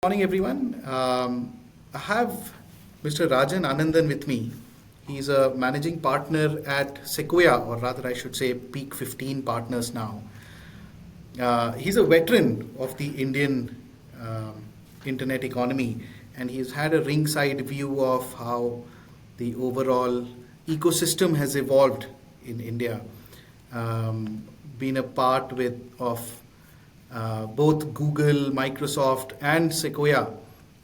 Morning, everyone. I have Mr. Rajan Anandan with me. He's a managing partner at Sequoia, or rather, I should say, Peak 15 Partners now. He's a veteran of the Indian internet economy, and he's had a ringside view of how the overall ecosystem has evolved in India. Been a part of both Google, Microsoft, and Sequoia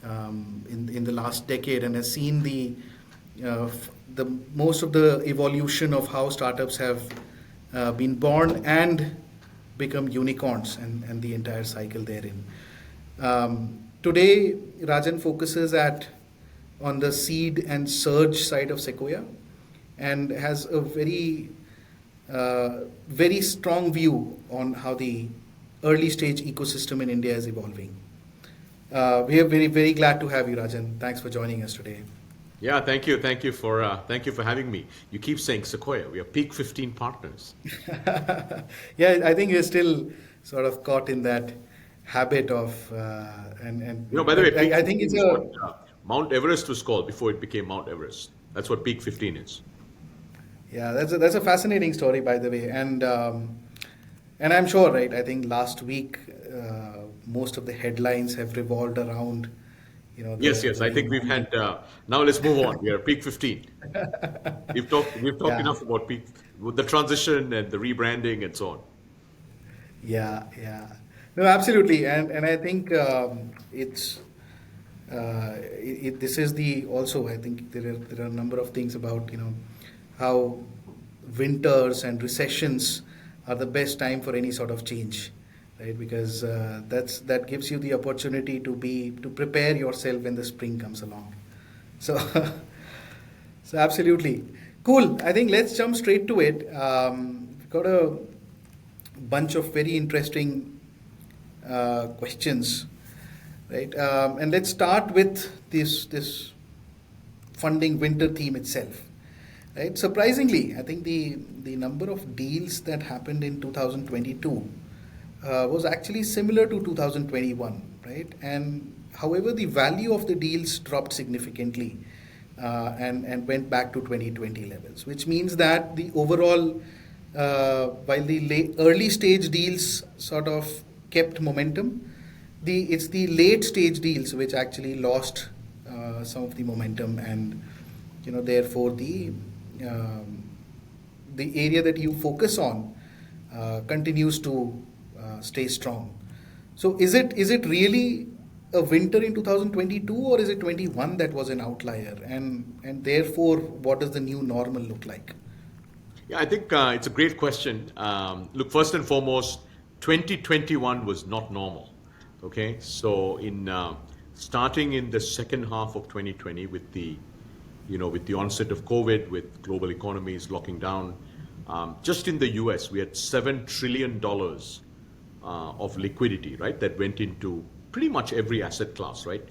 in the last decade, and has seen the most of the evolution of how startups have been born and become unicorns, and the entire cycle therein. Today, Rajan focuses on the seed and surge side of Sequoia, and has a very strong view on how the early stage ecosystem in India is evolving. We are very glad to have you, Rajan. Thanks for joining us today. Yeah, thank you. Thank you for having me. You keep saying Sequoia. We are Peak 15 partners. Yeah, I think we're still sort of caught in that habit of By the way, Peak I think 15 it's is a what Mount Everest was called before it became Mount Everest. That's what Peak 15 is. yeah, that's a fascinating story, by the way, and I'm sure, right? I think last week most of the headlines have revolved around, Yes. I think we've had. Now let's move on. We are Peak 15. We've talked yeah. enough about Peak, with the transition and the rebranding and so on. Yeah. No, absolutely, and I think this is the also. I think there are a number of things about how winters and recessions are the best time for any sort of change, right? Because that gives you the opportunity to prepare yourself when the spring comes along. So so absolutely cool. I think let's jump straight to it. We've got a bunch of very interesting questions, right? And let's start with this funding winter theme itself, right? Surprisingly, I think the number of deals that happened in 2022 was actually similar to 2021, right? And however, the value of the deals dropped significantly and went back to 2020 levels, which means that the overall, while the early stage deals sort of kept momentum, it's the late stage deals which actually lost some of the momentum, and therefore the area that you focus on continues to stay strong. So is it really a winter in 2022, or is it 21 that was an outlier, and therefore what does the new normal look like? Yeah, I think it's a great question. Look, first and foremost, 2021 was not normal. Okay, so in starting in the second half of 2020, with the onset of COVID, with global economies locking down, just in the U.S. we had $7 trillion of liquidity, right? That went into pretty much every asset class, right?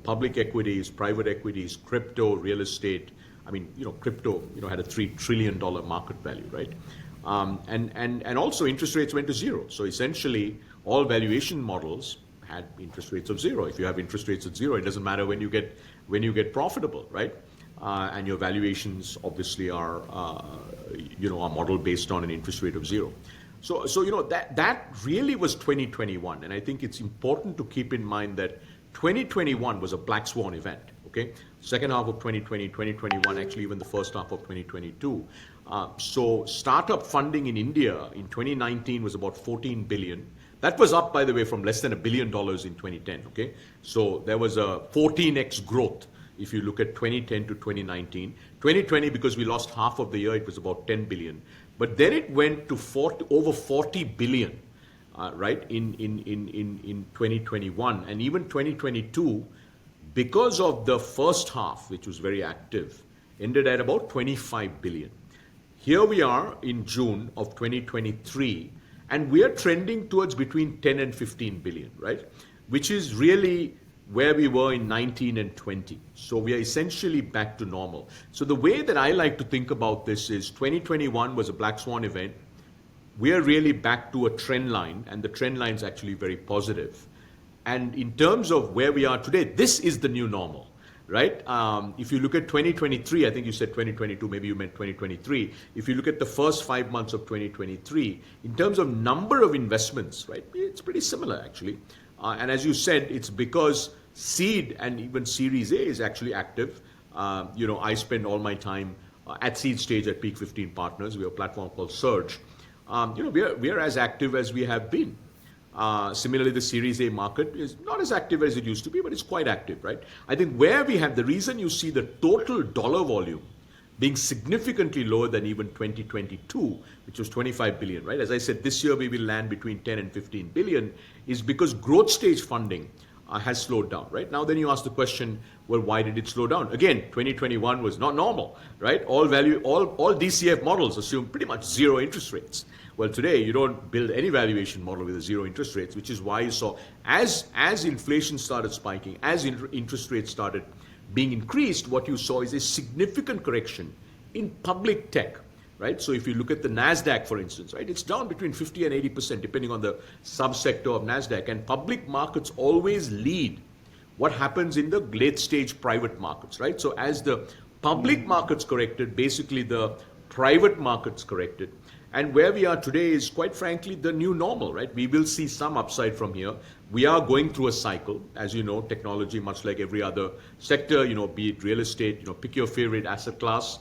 Public equities, private equities, crypto, real estate. I mean, crypto, had a $3 trillion market value, right? And also interest rates went to zero. So essentially, all valuation models had interest rates of zero. If you have interest rates at zero, it doesn't matter when you get profitable, right? And your valuations obviously are modeled based on an interest rate of zero. So that really was 2021, and I think it's important to keep in mind that 2021 was a black swan event. Okay, second half of 2020, 2021, actually even the first half of 2022. So startup funding in India in 2019 was about 14 billion. That was up, by the way, from less than $1 billion in 2010. Okay, so there was a 14x growth if you look at 2010 to 2019. 2020, because we lost half of the year, it was about 10 billion. But then it went to over 40 billion, right, in 2021. And even 2022, because of the first half, which was very active, ended at about 25 billion. Here we are in June of 2023, and we are trending towards between 10 and 15 billion, right? Which is really where we were in 19 and 20. So we are essentially back to normal. So the way that I like to think about this is 2021 was a black swan event. We are really back to a trend line, and the trend line is actually very positive. And in terms of where we are today, this is the new normal, right? If you look at 2023, I think you said 2022, maybe you meant 2023. If you look at the first 5 months of 2023, in terms of number of investments, right, it's pretty similar actually. And as you said, it's because seed and even Series A is actually active. I spend all my time at seed stage at Peak 15 Partners. We have a platform called Surge. We are as active as we have been. Similarly, the Series A market is not as active as it used to be, but it's quite active, right? I think where we have the reason you see the total dollar volume being significantly lower than even 2022, which was 25 billion, right? As I said, this year we will land between 10 and 15 billion, is because growth stage funding has slowed down, right? Now then you ask the question, well, why did it slow down? Again, 2021 was not normal, right? All DCF models assume pretty much zero interest rates. Well, today you don't build any valuation model with a zero interest rates, which is why you saw as inflation started spiking, as interest rates started being increased, what you saw is a significant correction in public tech, right? So if you look at the NASDAQ, for instance, right, it's down between 50 and 80%, depending on the subsector of NASDAQ. And public markets always lead what happens in the late stage private markets, right? So as the public markets corrected, basically the private markets corrected. And where we are today is, quite frankly, the new normal, right? We will see some upside from here. We are going through a cycle. As you know, technology, much like every other sector, be it real estate, pick your favorite asset class,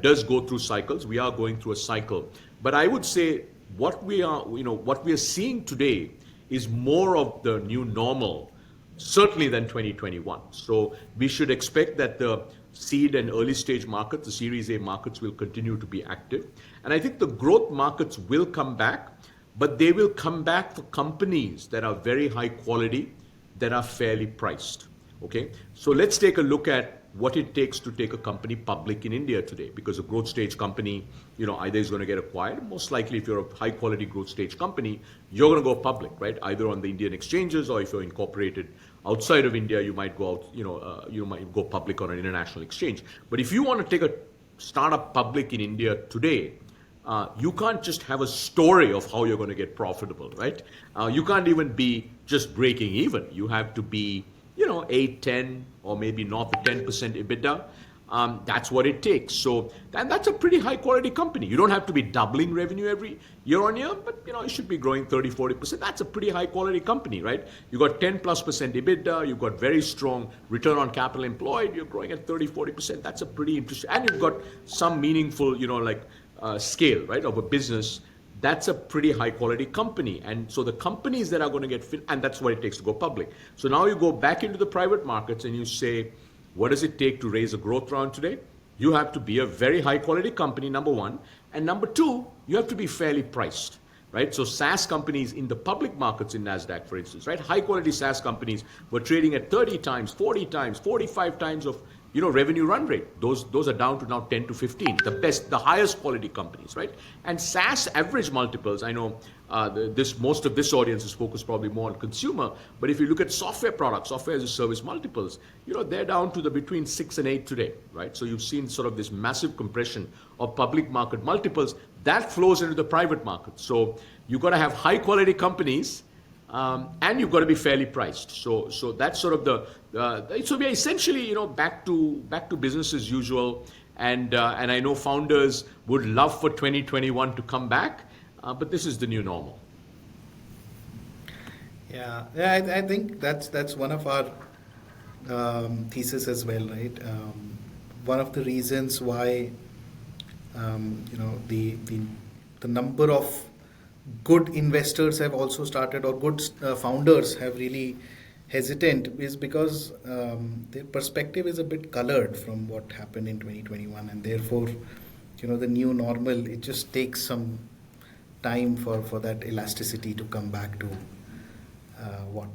does go through cycles. We are going through a cycle. But I would say what we are seeing today is more of the new normal, certainly than 2021. So we should expect that the seed and early stage markets, the Series A markets, will continue to be active. And I think the growth markets will come back, but they will come back for companies that are very high quality, that are fairly priced. Okay, so let's take a look at what it takes to take a company public in India today, because a growth stage company, either is going to get acquired. Most likely, if you're a high quality growth stage company, you're going to go public, right? Either on the Indian exchanges, or if you're incorporated outside of India, you might go out, you might go public on an international exchange. But if you want to take a startup public in India today, you can't just have a story of how you're going to get profitable, right? You can't even be just breaking even. You have to be 8, 10, or maybe north of 10% EBITDA. That's what it takes. So, and that's a pretty high quality company. You don't have to be doubling revenue every year on year, but you should be growing 30, 40%. That's a pretty high quality company, right? You got 10+% EBITDA, you've got very strong return on capital employed, you're growing at 30, 40%. That's a pretty interesting, and you've got some meaningful, scale, right, of a business. That's a pretty high quality company. And so the companies that are going to get fit, and that's what it takes to go public. So now you go back into the private markets and you say, what does it take to raise a growth round today? You have to be a very high quality company, number one. And number two, you have to be fairly priced, right? So SaaS companies in the public markets in NASDAQ, for instance, right? High quality SaaS companies were trading at 30 times, 40 times, 45 times of revenue run rate. Those are down to now 10 to 15, the highest quality companies, right? And SaaS average multiples, I know most of this audience is focused probably more on consumer, but if you look at software products, software as a service multiples, they're down to the between 6 and 8 today, right? So you've seen sort of this massive compression of public market multiples that flows into the private market. So you've got to have high quality companies, and you've got to be fairly priced. So that's sort of so we are essentially back to business as usual. And I know founders would love for 2021 to come back, but this is the new normal. Yeah, I think that's one of our thesis as well, right? One of the reasons why the number of good investors have also started, or good founders have really hesitant, is because their perspective is a bit colored from what happened in 2021, and therefore the new normal, it just takes some time for that elasticity to come back to what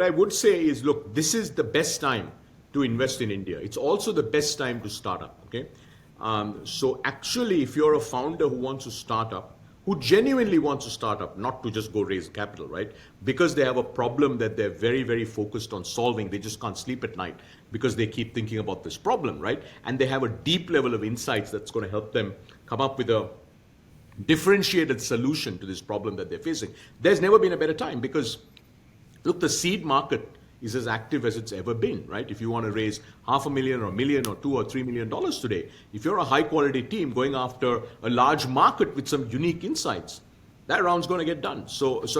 I would say is, look, this is the best time to invest in India. It's also the best time to start up. Okay, so actually, if you're a founder who wants to start up, who genuinely wants to start up, not to just go raise capital, right? Because they have a problem that they're very, very focused on solving. They just can't sleep at night because they keep thinking about this problem, right? And they have a deep level of insights that's going to help them come up with a differentiated solution to this problem that they're facing. There's never been a better time, because Look, the seed market is as active as it's ever been, right? If you want to raise $500,000 or a million or $2 or $3 million today, if you're a high quality team going after a large market with some unique insights, that round's going to get done.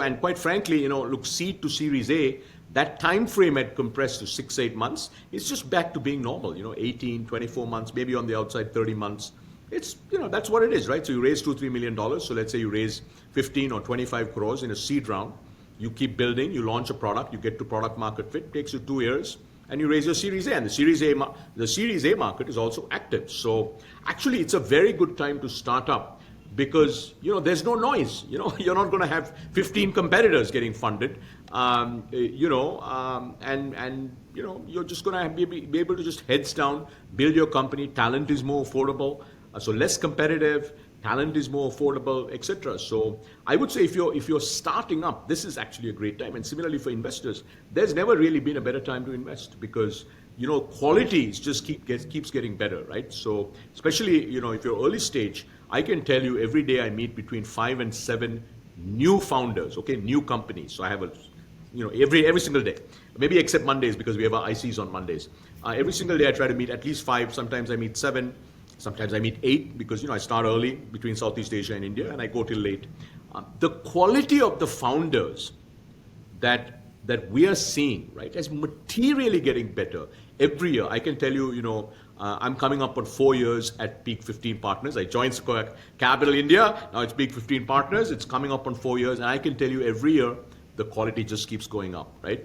And quite frankly, look, seed to Series A, that time frame had compressed to 6-8 months. It's just back to being normal, 18, 24 months, maybe on the outside 30 months. It's, that's what it is, right? So you raise $2-3 million. So let's say you raise 15 or 25 crores in a seed round. You keep building, you launch a product, you get to product market fit, takes you 2 years, and you raise your Series A. And the Series A market is also active. So actually, it's a very good time to start up because there's no noise. You're not going to have 15 competitors getting funded. You're just going to be able to just heads down, build your company. Talent is more affordable, so less competitive. Talent is more affordable, etc. So I would say if you're starting up, this is actually a great time. And similarly for investors, there's never really been a better time to invest because quality just keeps getting better, right? So especially if you're early stage, I can tell you every day I meet between 5 and 7 new founders, okay, new companies. So I have every single day, maybe except Mondays because we have our ICs on Mondays. Every single day I try to meet at least 5. Sometimes I meet 7. Sometimes I meet 8 because I start early between Southeast Asia and India and I go till late. The quality of the founders that we are seeing, right, is materially getting better every year. I can tell you, I'm coming up on 4 years at Peak 15 Partners. I joined Sequoia Capital India. Now it's Peak 15 Partners. It's coming up on 4 years, and I can tell you every year the quality just keeps going up, right?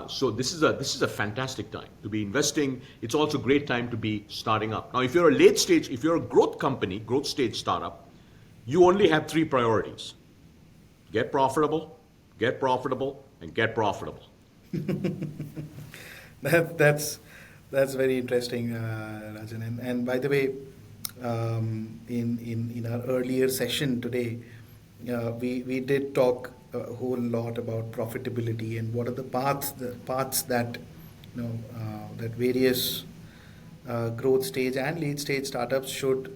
So this is a fantastic time to be investing. It's also a great time to be starting up. Now, if you're a late stage, if you're a growth company, growth stage startup, you only have 3 priorities: get profitable, and get profitable. That's very interesting, Rajan. And by the way, in our earlier session today, we did talk a whole lot about profitability and what are the paths that that various growth stage and late stage startups should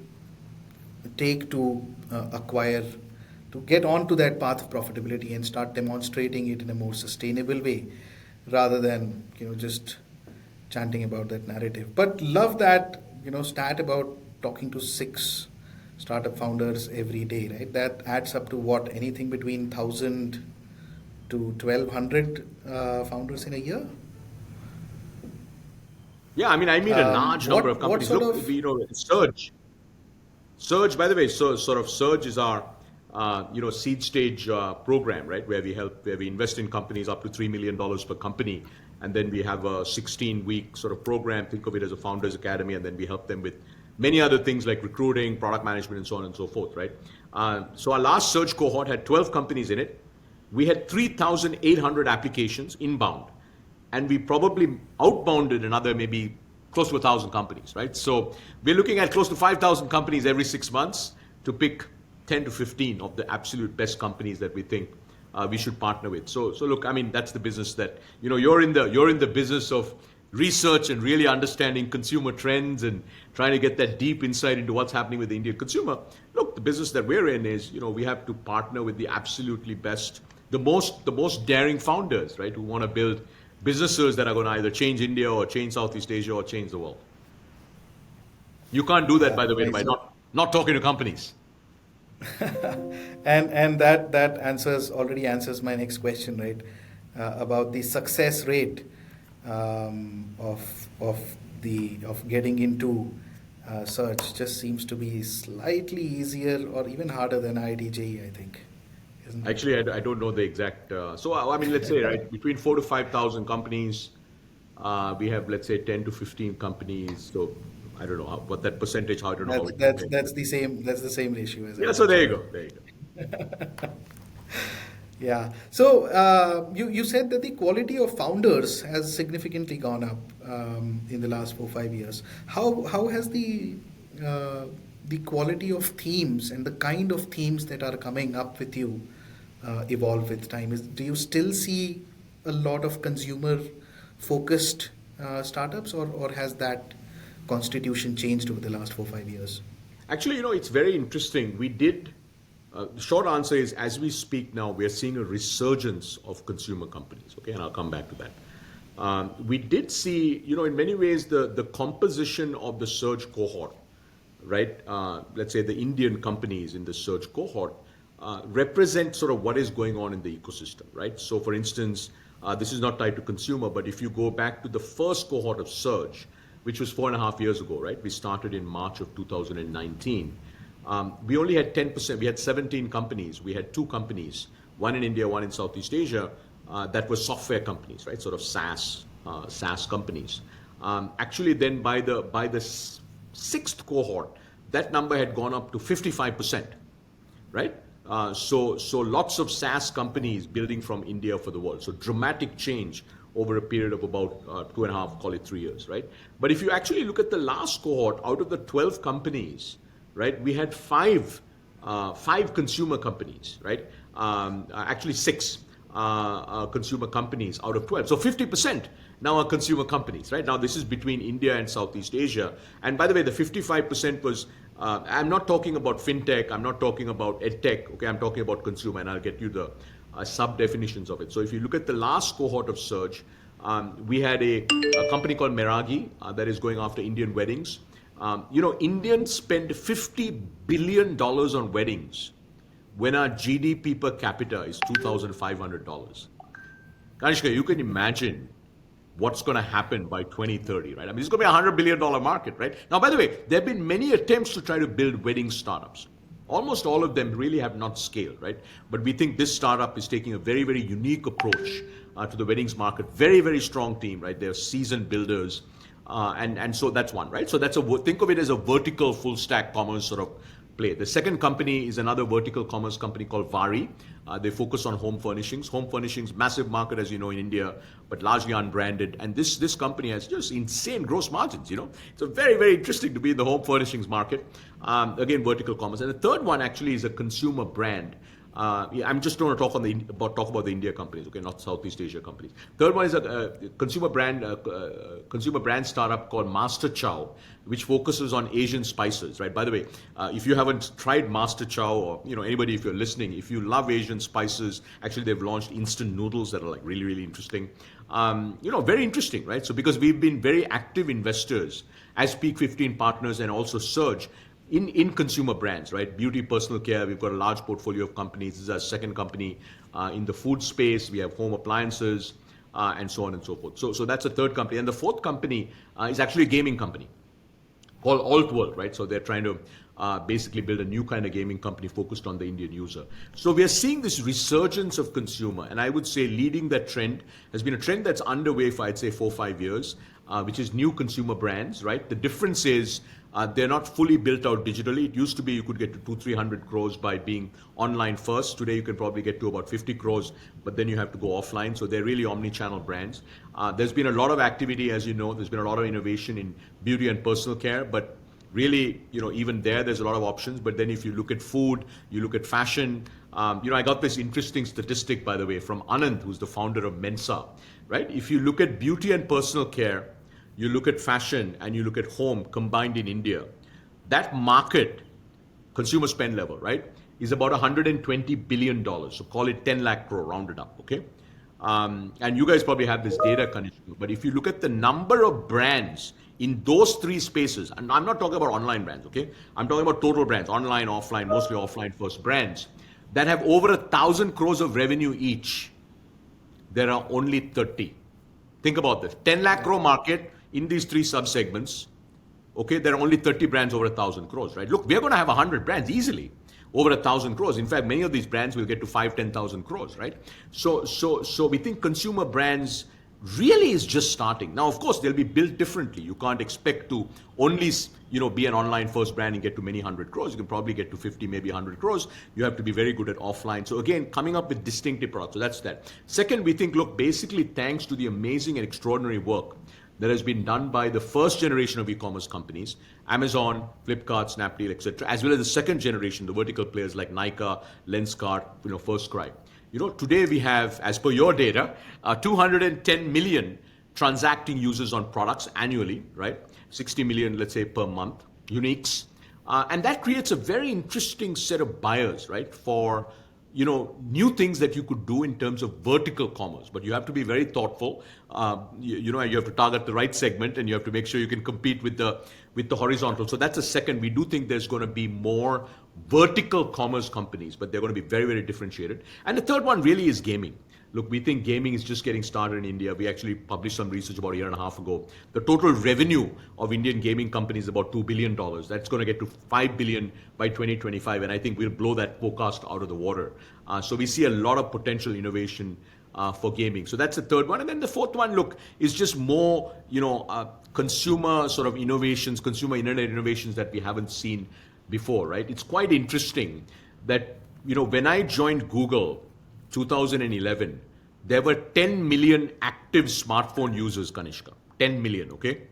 take to acquire, to get onto that path of profitability and start demonstrating it in a more sustainable way rather than just chanting about that narrative. But love that stat about talking to 6 startup founders every day, right? That adds up to what, anything between 1,000 to 1,200 founders in a year. Yeah, I mean a large number of companies. Surge, by the way, so sort of Surge is our seed stage program, right? Where we invest in companies up to $3 million per company, and then we have a 16-week sort of program. Think of it as a founders academy, and then we help them with many other things like recruiting, product management, and so on and so forth, right? So our last Surge cohort had 12 companies in it. We had 3,800 applications inbound, and we probably outbounded another maybe close to 1,000 companies, right? So we're looking at close to 5,000 companies every 6 months to pick 10 to 15 of the absolute best companies that we think we should partner with. So look, I mean, that's the business that you're in the business of research and really understanding consumer trends and trying to get that deep insight into what's happening with the Indian consumer. Look, the business that we're in is, we have to partner with the absolutely best, the most daring founders, right, who want to build businesses that are going to either change India or change Southeast Asia or change the world. You can't do that, by the way, by not talking to companies. and that already answers my next question, right? About the success rate of getting into search just seems to be slightly easier or even harder than IIT-JEE, I think. Actually, I don't know the exact. So I mean, let's say right between 4,000 to 5,000 companies, we have let's say 10 to 15 companies. So I don't know what that percentage. I don't know. That's the same ratio as. Yeah. So there you go. Yeah. So you said that the quality of founders has significantly gone up in the last 4-5 years. How has the quality of themes and the kind of themes that are coming up with you evolve with time? Do you still see a lot of consumer focused startups, or has that constitution changed over the last 4-5 years? Actually, it's very interesting. We did The short answer is, as we speak now, we are seeing a resurgence of consumer companies. Okay, and I'll come back to that. We did see, in many ways, the composition of the surge cohort, right? Let's say the Indian companies in the surge cohort represent sort of what is going on in the ecosystem, right? So, for instance, this is not tied to consumer, but if you go back to the first cohort of surge, which was 4.5 years ago, right? We started in March of 2019. We only had 10%. We had 17 companies. We had 2 companies, one in India, one in Southeast Asia, that were software companies, right? Sort of SaaS companies. Actually, then by the sixth cohort, that number had gone up to 55%, right? So lots of SaaS companies building from India for the world. So dramatic change over a period of about 2.5, call it 3 years, right? But if you actually look at the last cohort, out of the 12 companies, right, we had five consumer companies, right? Actually 6 consumer companies out of 12. So 50% now are consumer companies, right? Now this is between India and Southeast Asia. And by the way, the 55% was, I'm not talking about fintech, I'm not talking about edtech, okay? I'm talking about consumer, and I'll get you the sub-definitions of it. So if you look at the last cohort of Surge, we had a company called Meragi that is going after Indian weddings. Indians spend $50 billion on weddings when our GDP per capita is $2,500. Kanishka, you can imagine what's going to happen by 2030, right? I mean, it's going to be a $100 billion market, right? Now, by the way, there have been many attempts to try to build wedding startups. Almost all of them really have not scaled, right? But we think this startup is taking a very, very unique approach to the weddings market. Very, very strong team, right? They're seasoned builders. And so that's one, right? So think of it as a vertical full stack commerce sort of play. The second company is another vertical commerce company called Vari. They focus on home furnishings. Home furnishings, massive market, as you know, in India, but largely unbranded. And this company has just insane gross margins, It's very, very interesting to be in the home furnishings market. Again, vertical commerce. And the third one actually is a consumer brand. I'm just going to talk about the India companies, okay, not Southeast Asia companies. Third one is a consumer brand startup called Master Chow, which focuses on Asian spices, right? By the way, if you haven't tried Master Chow, or anybody, if you're listening, if you love Asian spices, actually they've launched instant noodles that are like really, really interesting. Very interesting, right? So because we've been very active investors as Peak 15 partners and also Surge in consumer brands, right? Beauty, personal care, we've got a large portfolio of companies. This is our second company in the food space. We have home appliances and so on and so forth. So that's a third company. And the fourth company is actually a gaming company called Altworld, right? So they're trying to basically build a new kind of gaming company focused on the Indian user. So we are seeing this resurgence of consumer, and I would say leading that trend has been a trend that's underway for, I'd say, 4 or 5 years, which is new consumer brands, right? The difference is they're not fully built out digitally. It used to be you could get to 200-300 crores by being online first. Today you can probably get to about 50 crores, but then you have to go offline. So they're really omni-channel brands. There's been a lot of activity, as you know. There's been a lot of innovation in beauty and personal care, but really, even there's a lot of options. But then if you look at food, you look at fashion. I got this interesting statistic, by the way, from Anand, who's the founder of Mensa, right? If you look at beauty and personal care, you look at fashion, and you look at home combined in India, that market, consumer spend level, right, is about $120 billion. So call it 10 lakh crore, rounded up, okay? And you guys probably have this data, Kanishka, but if you look at the number of brands in those 3 spaces, and I'm not talking about online brands, okay? I'm talking about total brands, online, offline, mostly offline first brands, that have over 1,000 crores of revenue each. There are only 30. Think about this. 10 lakh crore market in these 3 sub-segments, okay, there are only 30 brands over 1,000 crores, right? Look, we're going to have 100 brands easily over 1,000 crores. In fact, many of these brands will get to 5,000-10,000 crores, right? So we think consumer brands really is just starting. Now, of course, they'll be built differently. You can't expect to only, be an online first brand and get to many 100 crores. You can probably get to 50, maybe 100 crores. You have to be very good at offline. So again, coming up with distinctive products. So that's that. Second, we think, look, basically thanks to the amazing and extraordinary work that has been done by the first generation of e-commerce companies, Amazon, Flipkart, Snapdeal, etc., as well as the second generation, the vertical players like Nykaa, Lenskart, FirstCry. Today we have, as per your data, 210 million transacting users on products annually, right? 60 million, let's say, per month, uniques. And that creates a very interesting set of buyers, right, for new things that you could do in terms of vertical commerce. But you have to be very thoughtful. You have to target the right segment, and you have to make sure you can compete with the horizontal. So that's a second. We do think there's going to be more vertical commerce companies, but they're going to be very, very differentiated. And the third one really is gaming. Look, we think gaming is just getting started in India. We actually published some research about a year and a half ago. The total revenue of Indian gaming companies is about $2 billion. That's going to get to $5 billion by 2025, and I think we'll blow that forecast out of the water. So we see a lot of potential innovation for gaming. So that's the third one. And then the fourth one, look, is just more, consumer sort of innovations, consumer internet innovations that we haven't seen before, right? It's quite interesting that, when I joined Google, 2011, there were 10 million active smartphone users, Kanishka. 10 million, okay?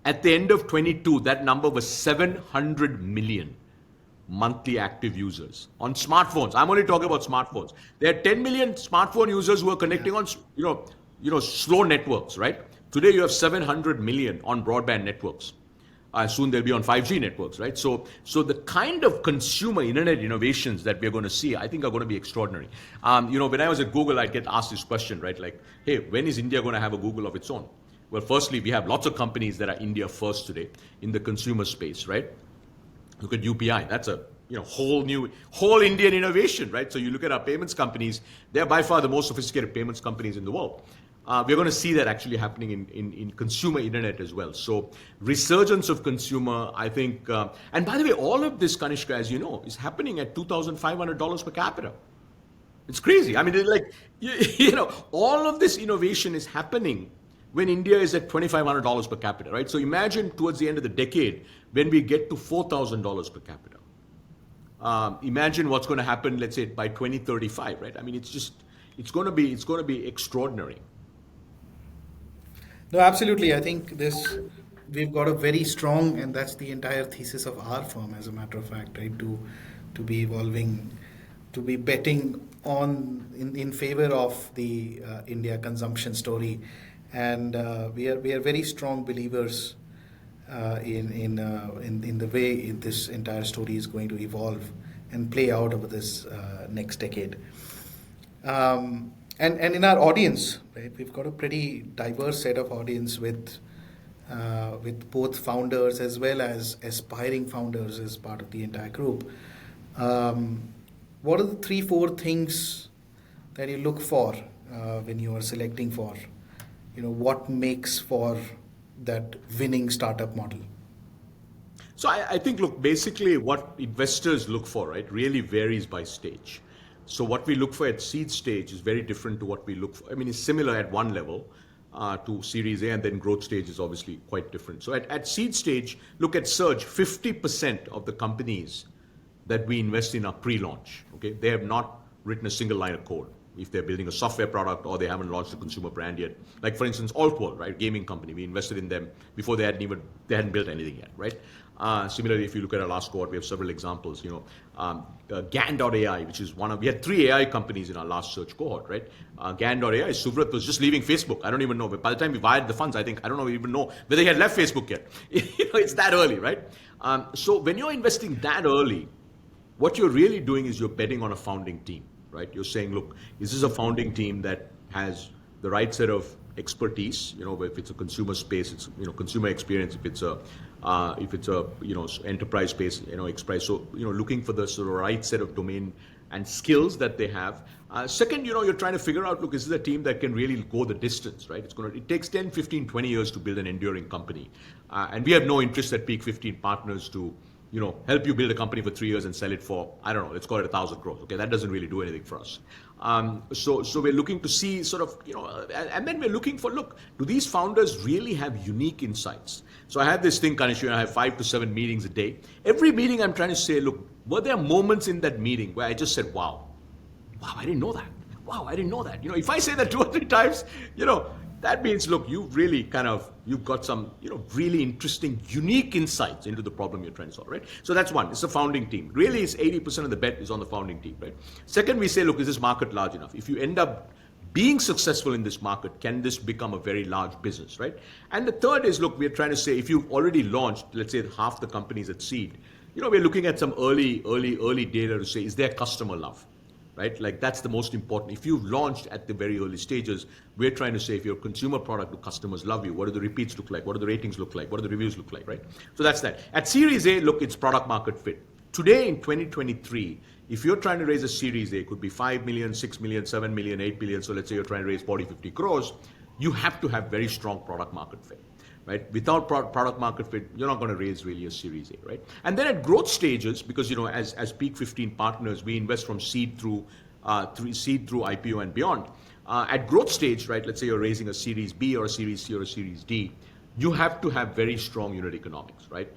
At the end of 22, that number was 700 million monthly active users on smartphones. I'm only talking about smartphones. There are 10 million smartphone users who are connecting on, slow networks, right? Today you have 700 million on broadband networks. Soon they'll be on 5G networks, right? So the kind of consumer internet innovations that we're going to see, I think are going to be extraordinary. When I was at Google, I'd get asked this question, right? Like, hey, when is India going to have a Google of its own? Well, firstly, we have lots of companies that are India first today in the consumer space, right? Look at UPI. That's a whole Indian innovation, right? So you look at our payments companies, they're by far the most sophisticated payments companies in the world. We're going to see that actually happening in consumer internet as well. So resurgence of consumer, I think, and by the way, all of this, Kanishka, as you know, is happening at $2,500 per capita. It's crazy. I mean, all of this innovation is happening when India is at $2,500 per capita, right? So imagine towards the end of the decade when we get to $4,000 per capita. Imagine what's going to happen, let's say, by 2035, right? I mean, it's going to be extraordinary. No, absolutely. I think we've got a very strong, and that's the entire thesis of our firm, as a matter of fact, right? To be evolving, to be betting on in favor of the India consumption story, and we are very strong believers in the way this entire story is going to evolve and play out over this next decade. And in our audience, right, we've got a pretty diverse set of audience with both founders as well as aspiring founders as part of the entire group. What are the 3-4 things that you look for when you are selecting for, what makes for that winning startup model? So I think, look, basically what investors look for, right, really varies by stage. So what we look for at seed stage is very different to what we look for. I mean, it's similar at one level to Series A, and then growth stage is obviously quite different. So at seed stage, look at Surge, 50% of the companies that we invest in are pre-launch. Okay, they have not written a single line of code. If they're building a software product or they haven't launched a consumer brand yet, like for instance, Altworld, right, gaming company, we invested in them before they hadn't built anything yet, right? Similarly, if you look at our last cohort, we have several examples. GAN.ai, which is we had 3 AI companies in our last search cohort, right? GAN.ai, Suvrat was just leaving Facebook. I don't even know. But by the time we wired the funds, I don't even know whether he had left Facebook yet. It's that early, right? So when you're investing that early, what you're really doing is you're betting on a founding team, right? You're saying, look, is this a founding team that has the right set of expertise? If it's a consumer space, it's consumer experience. If it's a enterprise space, express. So looking for the sort of right set of domain and skills that they have. Second, you're trying to figure out, look, is this a team that can really go the distance, right? It takes 10, 15, 20 years to build an enduring company, and we have no interest at Peak 15 Partners to help you build a company for 3 years and sell it for, I don't know, let's call it 1,000 crores. Okay, that doesn't really do anything for us. So we're looking to see sort of, and then we're looking for, look, do these founders really have unique insights? So I have this thing, Kanish, I have 5 to 7 meetings a day. Every meeting I'm trying to say, look, were there moments in that meeting where I just said, wow, I didn't know that. Wow, I didn't know that. If I say that 2 or 3 times, that means, look, you've got some, really interesting, unique insights into the problem you're trying to solve, right? So that's one. It's the founding team. Really, it's 80% of the bet is on the founding team, right? Second, we say, look, is this market large enough? If you end up being successful in this market, can this become a very large business, right? And the third is, look, we're trying to say, if you've already launched, let's say half the companies at seed, we're looking at some early data to say, is there customer love, right? Like that's the most important. If you've launched at the very early stages, we're trying to say, if you're a consumer product, do customers love you? What do the repeats look like? What do the ratings look like? What do the reviews look like, right? So that's that. At Series A, look, it's product market fit. Today in 2023, if you're trying to raise a Series A, it could be 5 million, 6 million, 7 million, 8 million. So let's say you're trying to raise 40, 50 crores. You have to have very strong product market fit, right? Without product market fit, you're not going to raise really a Series A, right? And then at growth stages, because as Peak 15 partners, we invest from seed through IPO and beyond. At growth stage, right? Let's say you're raising a Series B or a Series C or a Series D. You have to have very strong unit economics, right?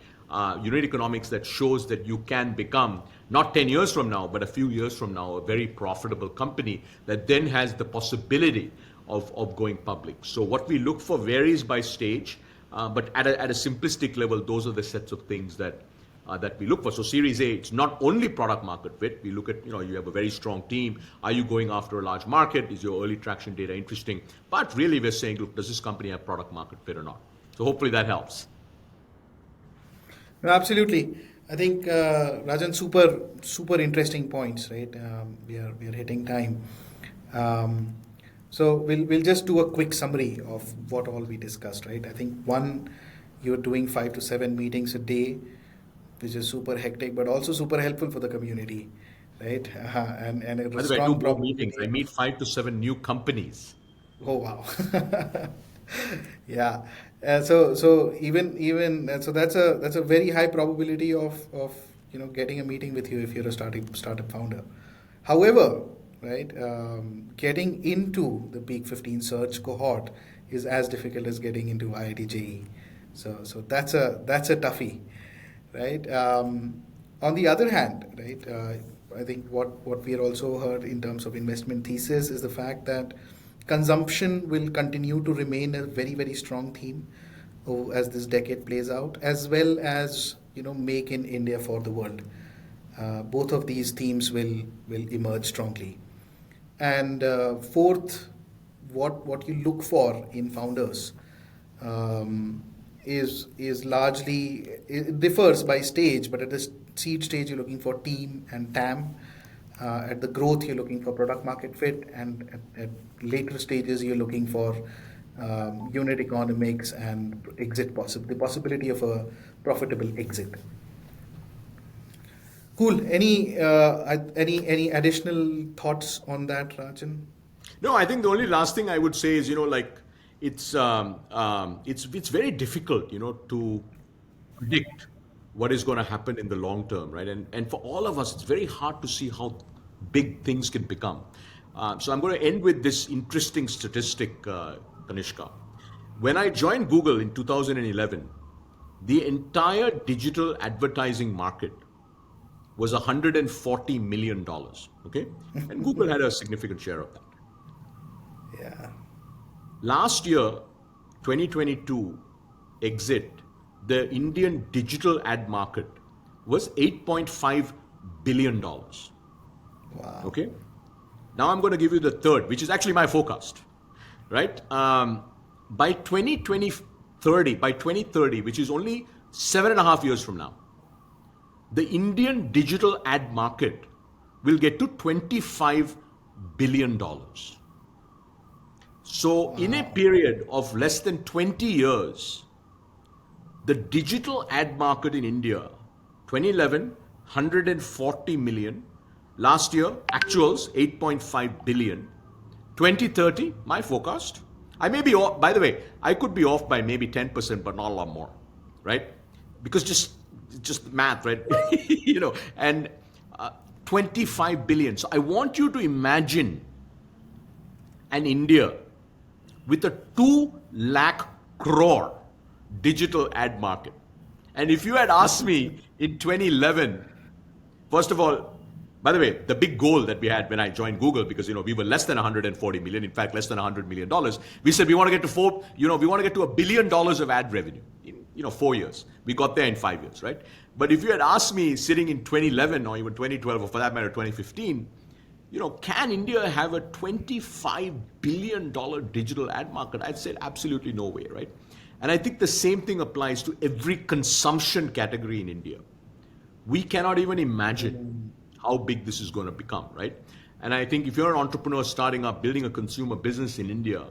Unit economics that shows that you can become, not 10 years from now, but a few years from now, a very profitable company that then has the possibility of going public. So what we look for varies by stage, but at a simplistic level, those are the sets of things that we look for. So Series A, it's not only product market fit. We look at, you have a very strong team. Are you going after a large market? Is your early traction data interesting? But really we're saying, look, does this company have product market fit or not? So hopefully that helps. No, absolutely. I think Rajan, super interesting points, right? We are hitting time. So we'll just do a quick summary of what all we discussed, right? I think one, you're doing 5 to 7 meetings a day, which is super hectic, but also super helpful for the community, right? And a By the way, I do more meetings. I meet 5 to 7 new companies. Oh wow. Yeah. So even so that's a very high probability of getting a meeting with you if you're a startup founder. However, right, getting into the Peak 15 search cohort is as difficult as getting into IIT JEE. So that's a toughie, right? On the other hand, right, I think what we are also heard in terms of investment thesis is the fact that consumption will continue to remain a very, very strong theme as this decade plays out, as well as make in India for the world. Both of these themes will emerge strongly. And fourth, what you look for in founders is largely, it differs by stage, but at the seed stage you're looking for team and TAM. At the growth, you're looking for product market fit, and at later stages, you're looking for unit economics and the possibility of a profitable exit. Cool. Any additional thoughts on that, Rajan? No, I think the only last thing I would say is, it's very difficult, to predict what is going to happen in the long term, right? And for all of us, it's very hard to see how big things can become. So I'm going to end with this interesting statistic, Kanishka. When I joined Google in 2011, the entire digital advertising market was $140 million, okay? And Google had a significant share of that. Yeah. Last year, 2022 exit, the Indian digital ad market was $8.5 billion. Wow. Okay. Now I'm going to give you the third, which is actually my forecast, right? By 2030, which is only 7.5 years from now, the Indian digital ad market will get to $25 billion. So in a period of less than 20 years, the digital ad market in India, 2011, 140 million. Last year, actuals, 8.5 billion. 2030, my forecast. I may be off, by the way, I could be off by maybe 10%, but not a lot more, right? Because just math, right? And 25 billion. So I want you to imagine an India with a 2 lakh crore digital ad market. And if you had asked me in 2011, first of all, by the way, the big goal that we had when I joined Google, because we were less than 140 million, in fact less than $100 million, we said we want to get to $1 billion of ad revenue in 4 years. We got there in 5 years, right? But if you had asked me sitting in 2011 or even 2012, or for that matter 2015, can India have a $25 billion digital ad market? I'd say absolutely no way, right? And I think the same thing applies to every consumption category in India. We cannot even imagine how big this is going to become, right? And I think if you're an entrepreneur starting up, building a consumer business in India,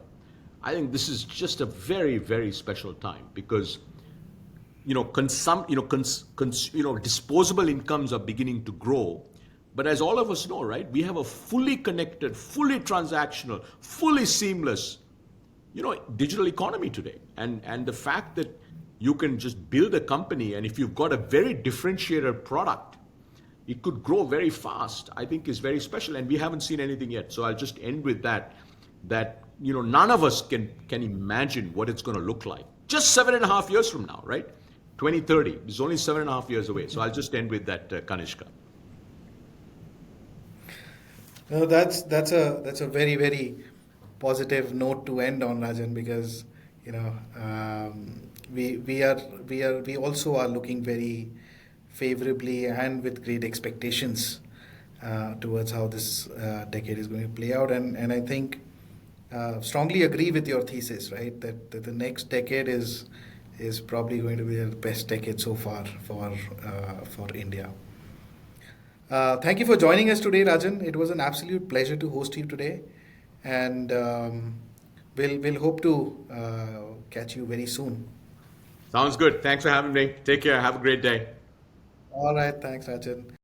I think this is just a very, very special time because disposable incomes are beginning to grow. But as all of us know, right, we have a fully connected, fully transactional, fully seamless, digital economy today. And the fact that you can just build a company, and if you've got a very differentiated product, it could grow very fast, I think is very special. And we haven't seen anything yet. So I'll just end with that none of us can imagine what it's going to look like just 7.5 years from now, right? 2030 is only 7.5 years away. So I'll just end with that, Kanishka. No, that's a very, very positive note to end on, Rajan, because we also are looking very favorably and with great expectations towards how this decade is going to play out, and I think strongly agree with your thesis, right? That the next decade is probably going to be the best decade so far for India. Thank you for joining us today, Rajan. It was an absolute pleasure to host you today, and we'll hope to catch you very soon. Sounds good. Thanks for having me. Take care. Have a great day. All right, thanks, Rajan.